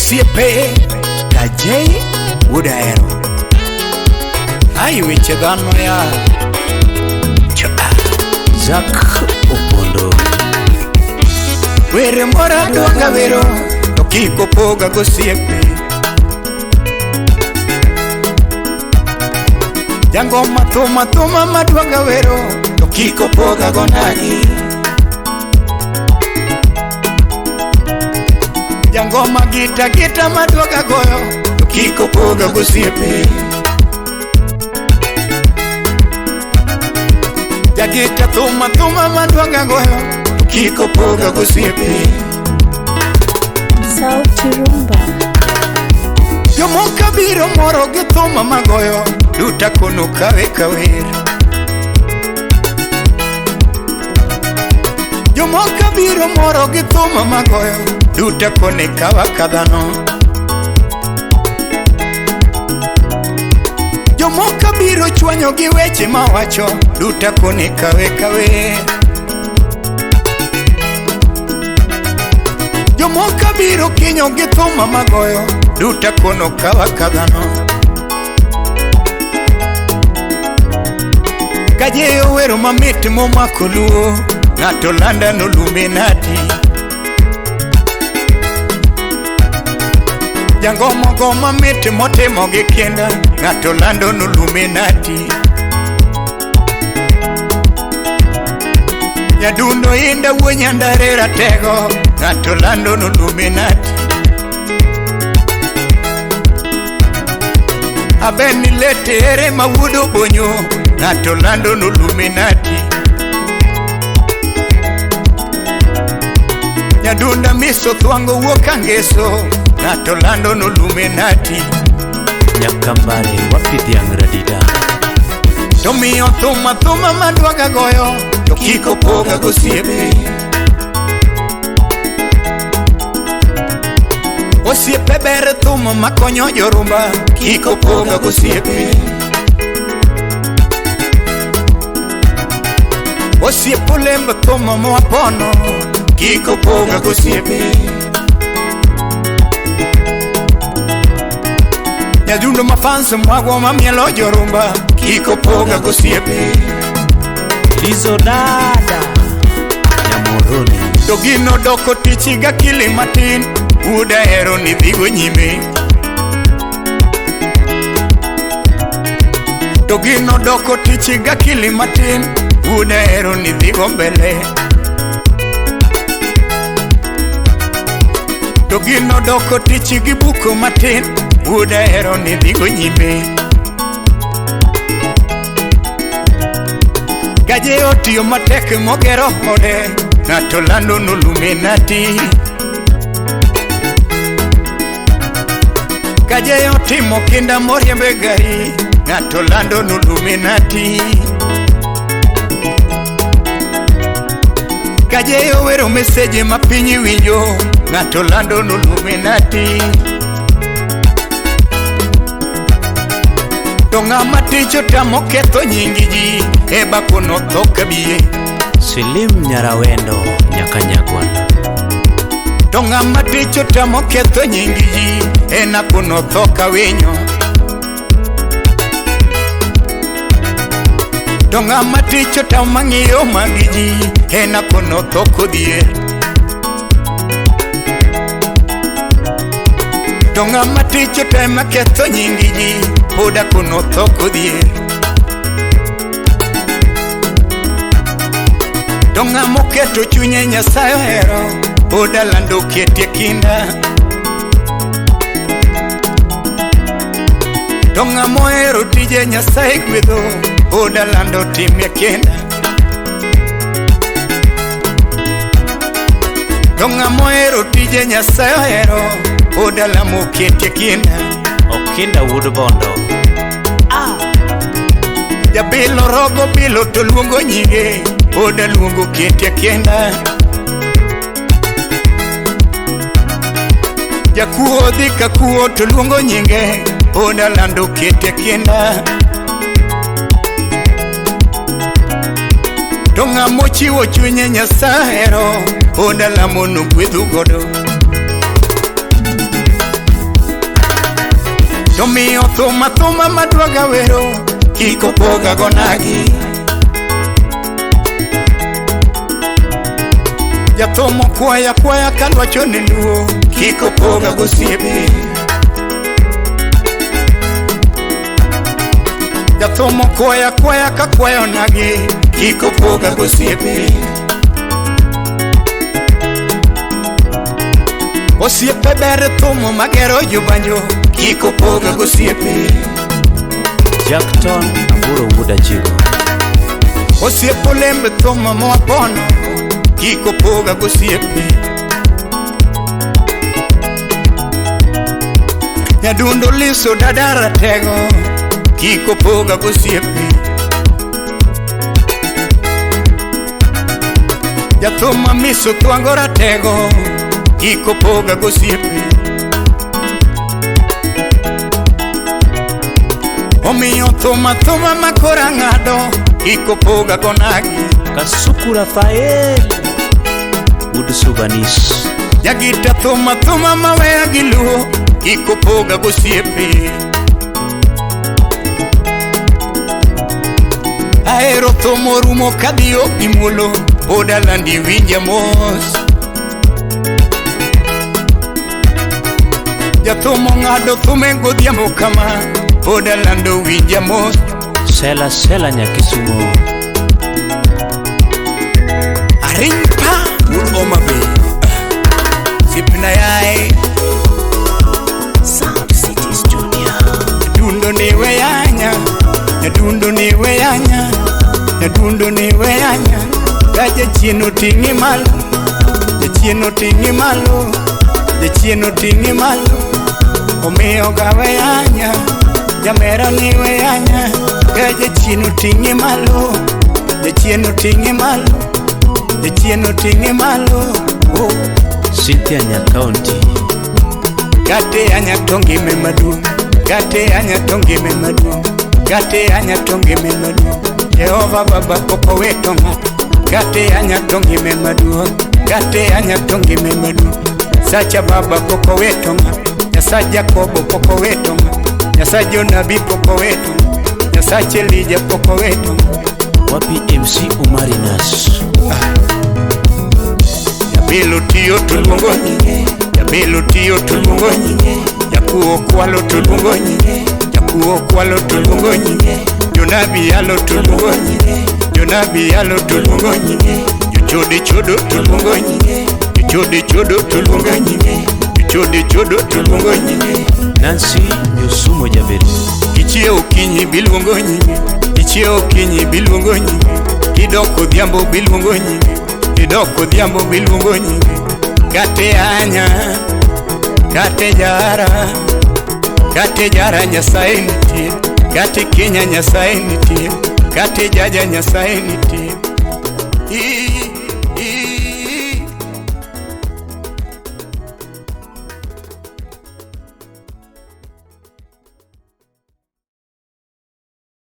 Osiepe Kajey Wuod Ahero. Ai weche dhano ya Zak opondo. Were mora dwanga wero to kiko poga gosiepe. Jangoma tuma madwanga wero to kiko poga gonagi. Jangoma gita madwaga goyo to kiko poga gosiepe. Jagita tuma madwaga goyo to kiko poga gosiepe. Sauti Rhumba. Jomoka biro moro gi thuma magoyo duta kono kawe kawer. Jomoka biro moro gi thuma magoyo duta kone kawa kadhano. Jomoka biro chwanyo gi weche mawacho duta kone kawe kawer. Jomoka biro kinyo gi thuma magoyo duta kono kawa kadhano. Kajey owero mamit momako luo ng'ato landa nolume nati. Jangoma go mamit motimo gi kenda ng'ato lando nolume nati. Nyadundo inda wuonyandare ratego ng'ato lando nolume nati. Abeni lete ere mawuodo bonyo ng'ato lando nolume nati. Nyadunda miso thwango wuok angeso ng'ato lando nolume nati. Nyakambare wapidhiang' radida. To miyo thuma madwaga goyo to kiko poga gosiepe. Osiepe ber thuma makonyo jorumba kiko poga gosiepe. Osiepe olemb thuma mwapono kiko poga gosiepe. Nyadundo mafanso mwagwa mamielo jorumba kiko poga gosiepe. Lizo dada Nyamoroni. To gino doko tichiga kili matin Wuod Ahero ni dhigo nyime. To gino doko tichiga kili matin Wuod Ahero ni dhigo mbele. To gino doko tichigi buko matin Wuod Ahero ni dhigo nyime. Kajey otiyo matek mogero ode ng'ato lando nolume nati. Kajey otimo kinda moriembe gari ng'ato lando nolume nati. Kajey owero meseje ma piny winjo ng'ato lando nolume nati. To ng'ama tich otamo ketho nyingi ji e bakono tho kabiye. Silim Nyarawendo nyaka Nyagwala. To ng'ama tich otamo ketho nyingi ji e nakono tho kawinyo. To ng'ama tich otamo mang'iyo magi ji e nakono tho kodhier. To ng'ama tich otamo ketho nyingi ji poda kono tho kodhier. To ng'ama oketo chunye Nyasaye ohero poda lando ketie kinda. To ng'ama ohero tije Nyasaye gwedho poda lando time kenda. To ng'ama ohero tije Nyasaye ohero poda lamo ketie kinda. Okinda Wuod Bondo. Jabilo rogo bilo to luongo nyinge poda luongo ketie kenda. Jakuo dhi ka kuo to luongo nyinge poda lando ketie kenda. To ng'ama ochiwo chunye Nyasaye ohero poda lamo no gwedho godo. to miyo thuma madwaga wero kik opoga gonagi. Jathomo kwaya kalwacho ne luo kik opoga gosiepe. Jathomo kwaya ka kwayo nagi kik opoga gosiepe. Osiepe ber thumo magero jobanjo kik opoga gosiepe. Jackton Aburo Wuod Ahero. Osiepe olembe thumo moapono kik opoga gosiepe. Nyadundo liso dadara tego kik opoga gosiepe. Jathomo miso twango ratego kik opoga gosiepe. Omiyo thuma makora ng'ado kik opoga gonagi. Kasuku Rafael Wuod Subanis. Jagita thuma maweya gi luo kik opoga gosiepe. Ahero thumo rumo kadhiyo imulo oda landi winja mos. Jathomo ng'ado thume godhiambo kama oda lando winja mos. Sela Nyakisumo. Arimpa Omabe Sipna yai Sound Cities Junior. Dundo ni weyanya, dundo ni weyanya, dundo ni weyanya. Gaje chieno tingi malo, chieno tingi malo, chieno tingi malo. Omeo ga weyanya, jamera ni weyanya. Gaje chieno tingi malo, chieno tingi malo, chieno tingi malo. Oh. Cynthia Nyakaunti. Gate anya tongi me madu, gate anya tongi me madu, gate anya tongi me madu. Jehova baba popo weto ng'ato, gate anya tongi me madu, gate anya tongi me madu. Sacha baba popo weto ng'ato, Nyasaye Jakobo popo weto ng'ato, Nyasaye Jonabi popo weto, Nyasaye Elijah popo weto. Wapi MC Umarinas. Jabelo tiyo tulungo nyinge, jabelo tiyo tulungo nyinge, jakuo kwalo tulungo nyinge, jakuo kwalo tulungo nyinge, Jonabi yalo tulungo nyinge, Jonabi yalo tulungo nyinge, Jochode chodo tulungo nyinge, Jochode chodo tulungo nyinge, Jochode chodo tulungo nyinge. Nancy Yusumo Jabelo. Kichie kinyi bilungo nyinge, kichie kinyi bilungo nyinge, kidoko dhiambo bilungo nyinge, kidoko dhiambo bilungo nyinge. Gate anya, gate jara Nyasaye nitie, gate Kenya Nyasaye nitie, gate jaja Nyasaye nitie.